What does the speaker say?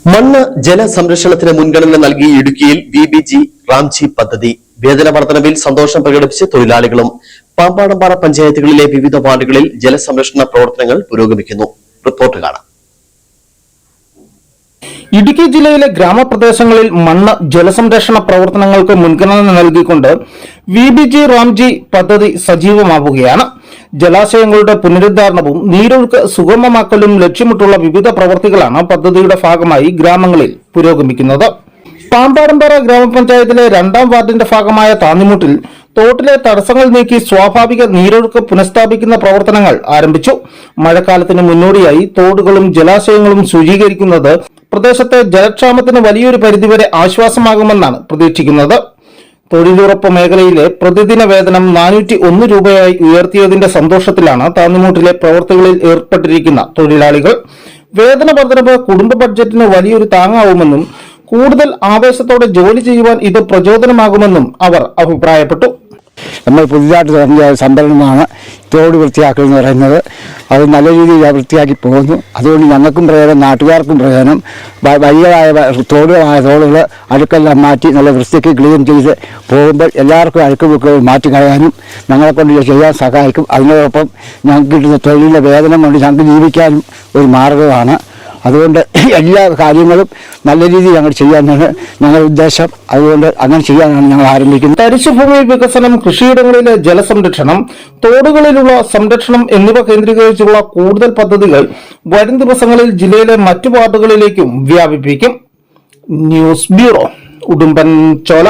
മണ്ണ് ജല സംരക്ഷണത്തിന് മുൻഗണന നൽകി ഇടുക്കിയിൽ വിബിജി റാംജി പദ്ധതി വേതന വർധനവിൽ സന്തോഷം പ്രകടിപ്പിച്ച് തൊഴിലാളികളും പാമ്പാടംപാറ പഞ്ചായത്തുകളിലെ വിവിധ വാർഡുകളിൽ ജലസംരക്ഷണ പ്രവർത്തനങ്ങൾ പുരോഗമിക്കുന്നു. റിപ്പോർട്ട് കാണാം. ഇടുക്കി ജില്ലയിലെ ഗ്രാമപ്രദേശങ്ങളിൽ മണ്ണ് ജലസംരക്ഷണ പ്രവർത്തനങ്ങൾക്ക് മുൻഗണന നൽകിക്കൊണ്ട് വിബിജി റാംജി പദ്ധതി സജീവമാവുകയാണ്. ജലാശയങ്ങളുടെ പുനരുദ്ധാരണവും നീരൊഴുക്ക് സുഗമമാക്കലും ലക്ഷ്യമിട്ടുള്ള വിവിധ പ്രവൃത്തികളാണ് പദ്ധതിയുടെ ഭാഗമായി ഗ്രാമങ്ങളിൽ പുരോഗമിക്കുന്നത്. പാമ്പാടംപാറ ഗ്രാമപഞ്ചായത്തിലെ 2ാം വാർഡിന്റെ ഭാഗമായ താന്നിമുട്ടിൽ തോട്ടിലെ തടസ്സങ്ങൾ നീക്കി സ്വാഭാവിക നീരൊഴുക്ക് പുനഃസ്ഥാപിക്കുന്ന പ്രവർത്തനങ്ങൾ ആരംഭിച്ചു. മഴക്കാലത്തിന് മുന്നോടിയായി തോടുകളും ജലാശയങ്ങളും ശുചീകരിക്കുന്നത് പ്രദേശത്തെ ജലക്ഷാമത്തിന് വലിയൊരു പരിധിവരെ ആശ്വാസമാകുമെന്നാണ് പ്രതീക്ഷിക്കുന്നത്. തൊഴിലുറപ്പ് മേഖലയിലെ പ്രതിദിന വേതനം 401 രൂപയായി ഉയർത്തിയതിന്റെ സന്തോഷത്തിലാണ് താന്നിമൂട്ടിലെ പ്രവർത്തികളിൽ ഏർപ്പെട്ടിരിക്കുന്ന തൊഴിലാളികൾ. വേതന വർധനവ് കുടുംബ ബഡ്ജറ്റിന് വലിയൊരു താങ്ങാവുമെന്നും കൂടുതൽ ആവേശത്തോടെ ജോലി ചെയ്യുവാൻ ഇത് പ്രചോദനമാകുമെന്നും അവർ അഭിപ്രായപ്പെട്ടു. നമ്മൾ പുതിയതായിട്ട് തുടങ്ങിയ സംഭരണമാണ് തോട് വൃത്തിയാക്കൽ എന്ന് പറയുന്നത്. അത് നല്ല രീതിയിൽ വൃത്തിയാക്കി പോകുന്നു. അതുകൊണ്ട് ഞങ്ങൾക്കും പ്രയോജനം, നാട്ടുകാർക്കും പ്രയോജനം. വലിയതായ തോടുകൾ അഴുക്കെല്ലാം മാറ്റി നല്ല വൃത്തിക്ക് ക്ലീൻ ചെയ്ത് പോകുമ്പോൾ എല്ലാവർക്കും അഴുക്ക് മാറ്റി കളയാനും ഞങ്ങളെ കൊണ്ട് ചെയ്യാൻ സഹായിക്കും. അതിനോടൊപ്പം ഞങ്ങൾക്ക് കിട്ടുന്ന തൊഴിലിൻ്റെ വേതനം കൊണ്ട് ഞങ്ങൾക്ക് ജീവിക്കാനും ഒരു മാർഗമാണ്. അതുകൊണ്ട് എല്ലാ കാര്യങ്ങളും നല്ല രീതിയിൽ ഞങ്ങൾ ചെയ്യാനാണ് ഞങ്ങളുടെ ഉദ്ദേശം. അതുകൊണ്ട് അങ്ങനെ ചെയ്യാനാണ് ഞങ്ങൾ ആരംഭിക്കുന്നത്. തരിശുഭൂമി വികസനം, കൃഷിയിടങ്ങളിലെ ജലസംരക്ഷണം, തോടുകളിലുള്ള സംരക്ഷണം എന്നിവ കേന്ദ്രീകരിച്ചുള്ള കൂടുതൽ പദ്ധതികൾ വരും ദിവസങ്ങളിൽ ജില്ലയിലെ മറ്റു വാർഡുകളിലേക്കും വ്യാപിപ്പിക്കും. News bureau, Udumbanchola.